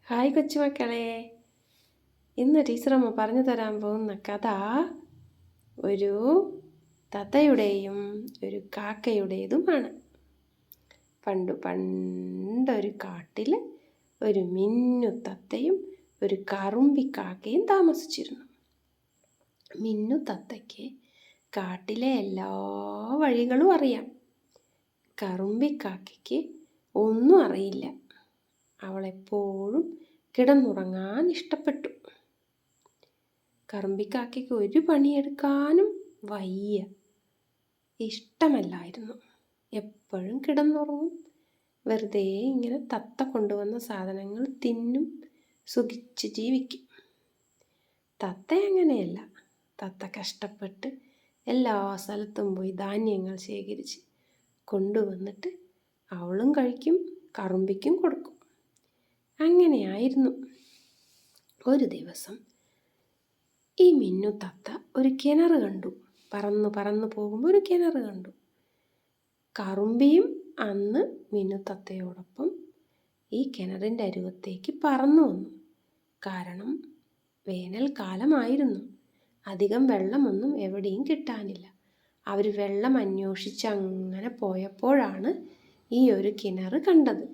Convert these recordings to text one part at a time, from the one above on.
Hi കൊച്ചുമക്കളെ, ഇന്ന് ടീച്ചറമ്മ പറഞ്ഞു തരാൻ പോകുന്ന കഥ ഒരു തത്തയുടെയും ഒരു കാക്കയുടേതുമാണ്. പണ്ടൊരു കാട്ടിൽ ഒരു മിന്നു തത്തയും ഒരു കറുമ്പി കാക്കയും താമസിച്ചിരുന്നു. മിന്നു തത്തയ്ക്ക് കാട്ടിലെ എല്ലാ വഴികളും അറിയാം. കറുമ്പി കാക്കയ്ക്ക് ഒന്നും അറിയില്ല. അവളെപ്പോഴും കിടന്നുറങ്ങാൻ ഇഷ്ടപ്പെട്ടു. കറുമ്പിക്കാക്കയ്ക്ക് ഒരു പണിയെടുക്കാനും വയ്യ, ഇഷ്ടമല്ലായിരുന്നു. എപ്പോഴും കിടന്നുറങ്ങും, വെറുതെ ഇങ്ങനെ തത്ത കൊണ്ടുവന്ന സാധനങ്ങൾ തിന്നും, സുഖിച്ച് ജീവിക്കും. തത്ത അങ്ങനെയല്ല. തത്ത കഷ്ടപ്പെട്ട് എല്ലാ സ്ഥലത്തും പോയി ധാന്യങ്ങൾ ശേഖരിച്ച് കൊണ്ടുവന്നിട്ട് അവളും കഴിക്കും, കറുമ്പിക്കും കൊടുക്കും. അങ്ങനെയായിരുന്നു. ഒരു ദിവസം ഈ മിന്നു തത്ത ഒരു കിണർ കണ്ടു. പറന്നു പോകുമ്പോൾ ഒരു കിണർ കണ്ടു. കറുമ്പിയും അന്ന് മിന്നു തത്തയോടൊപ്പം ഈ കിണറിൻ്റെ അരുവത്തേക്ക് പറന്നു വന്നു. കാരണം വേനൽക്കാലമായിരുന്നു. അധികം വെള്ളമൊന്നും എവിടെയും കിട്ടാനില്ല. അവർ വെള്ളം അന്വേഷിച്ച് അങ്ങനെ പോയപ്പോഴാണ് ഈ ഒരു കിണർ കണ്ടത്.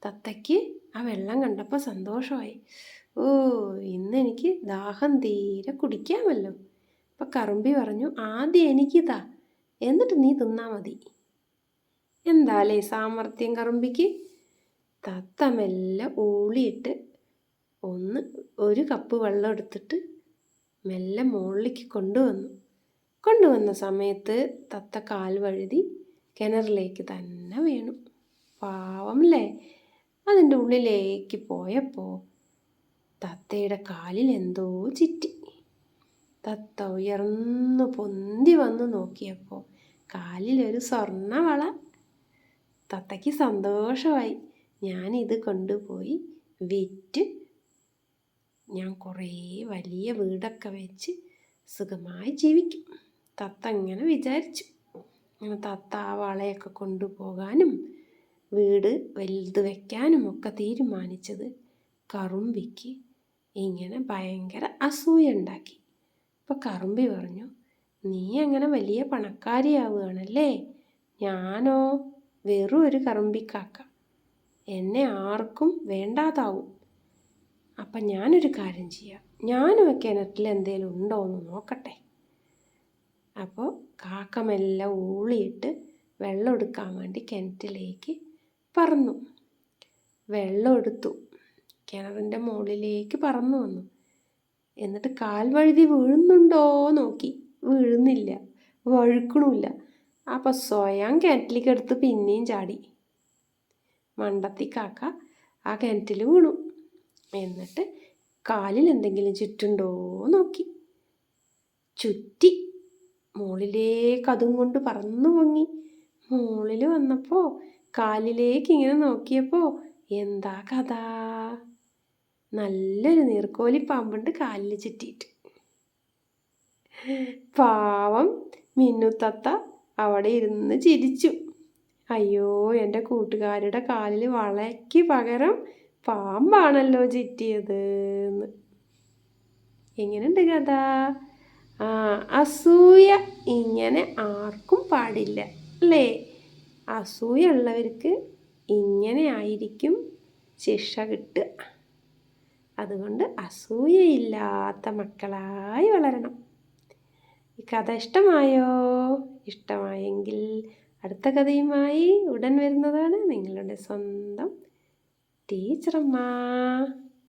തത്തയ്ക്ക് ആ വെള്ളം കണ്ടപ്പോൾ സന്തോഷമായി. ഓ, ഇന്ന് എനിക്ക് ദാഹം തീരെ കുടിക്കാമല്ലോ. അപ്പം കറുമ്പി പറഞ്ഞു, ആദ്യം എനിക്ക് താ, എന്നിട്ട് നീ തിന്നാ മതി. എന്താലേ സാമർത്ഥ്യം കറുമ്പിക്ക്. തത്ത മെല്ലെ ഊളിയിട്ട് ഒരു കപ്പ് വെള്ളം എടുത്തിട്ട് മെല്ലെ മുകളിലേക്ക് കൊണ്ടുവന്ന സമയത്ത് തത്ത കാൽ വഴുതി കിണറിലേക്ക് തന്നെ വീണു. പാവമല്ലേ. അതിൻ്റെ ഉള്ളിലേക്ക് പോയപ്പോൾ തത്തയുടെ കാലിൽ എന്തോ ചിറ്റി. തത്ത ഉയർന്നു പൊന്തി വന്ന് നോക്കിയപ്പോൾ കാലിലൊരു സ്വർണ്ണവള. തത്തയ്ക്ക് സന്തോഷമായി. ഞാനിത് കൊണ്ടുപോയി വിറ്റ് ഞാൻ കുറേ വലിയ വീടൊക്കെ വെച്ച് സുഖമായി ജീവിക്കും. തത്ത ഇങ്ങനെ വിചാരിച്ചു. അങ്ങനെ തത്ത ആ വളയൊക്കെ കൊണ്ടുപോകാനും വീട് വലുത് വയ്ക്കാനും ഒക്കെ തീരുമാനിച്ചത് കറുമ്പിക്ക് ഇങ്ങനെ ഭയങ്കര അസൂയ ഉണ്ടാക്കി. അപ്പോൾ കറുമ്പി പറഞ്ഞു, നീ അങ്ങനെ വലിയ പണക്കാരിയാവുകയാണല്ലേ, ഞാനോ വെറും ഒരു കറുമ്പിക്കാക്ക, എന്നെ ആർക്കും വേണ്ടാതാവും. അപ്പം ഞാനൊരു കാര്യം ചെയ്യാം, ഞാനും ആ കിണറ്റിൽ എന്തെങ്കിലും ഉണ്ടോ എന്ന് നോക്കട്ടെ. അപ്പോൾ കാക്കമെല്ലാം ഊളിയിട്ട് വെള്ളം എടുക്കാൻ വേണ്ടി കിണറ്റിലേക്ക് പറന്നു. വെള്ളം എടുത്തു, കിണറിൻ്റെ മുകളിലേക്ക് പറന്നു വന്നു. എന്നിട്ട് കാൽ വഴുതി വീഴുന്നുണ്ടോ നോക്കി, വീഴുന്നില്ല, വഴുക്കണമില്ല. അപ്പം സ്വയം കിണറ്റിലേക്ക് എടുത്ത് പിന്നെയും ചാടി. മണ്ടത്തി കാക്ക ആ കിണറ്റിൽ വീണു. എന്നിട്ട് കാലിൽ എന്തെങ്കിലും ചുറ്റുണ്ടോ നോക്കി, ചുറ്റി. മുകളിലേക്ക് അതും കൊണ്ട് പറന്നു പൊങ്ങി. മുകളിൽ വന്നപ്പോൾ കാലിലേക്ക് ഇങ്ങനെ നോക്കിയപ്പോൾ എന്താ കഥ, നല്ലൊരു നീർക്കോലി പാമ്പുണ്ട് കാലിൽ ചുറ്റിയിട്ട്. പാവം മിന്നുത്തത്ത അവിടെ ഇരുന്ന് ചിരിച്ചു. അയ്യോ, എൻ്റെ കൂട്ടുകാരുടെ കാലിൽ വളയ്ക്ക് പകരം പാമ്പാണല്ലോ ചുറ്റിയത് എന്ന്. എങ്ങനെയുണ്ട് കഥ? അസൂയ ഇങ്ങനെ ആർക്കും പാടില്ല അല്ലേ? അസൂയ ഉള്ളവർക്ക് ഇങ്ങനെ ആയിരിക്കും ശിക്ഷ കിട്ടുക. അതുകൊണ്ട് അസൂയയില്ലാത്ത മക്കളായി വളരണം. ഈ കഥ ഇഷ്ടമായോ? ഇഷ്ടമായെങ്കിൽ അടുത്ത കഥയുമായി ഉടൻ വരുന്നതാണ് നിങ്ങളുടെ സ്വന്തം ടീച്ചറമ്മ.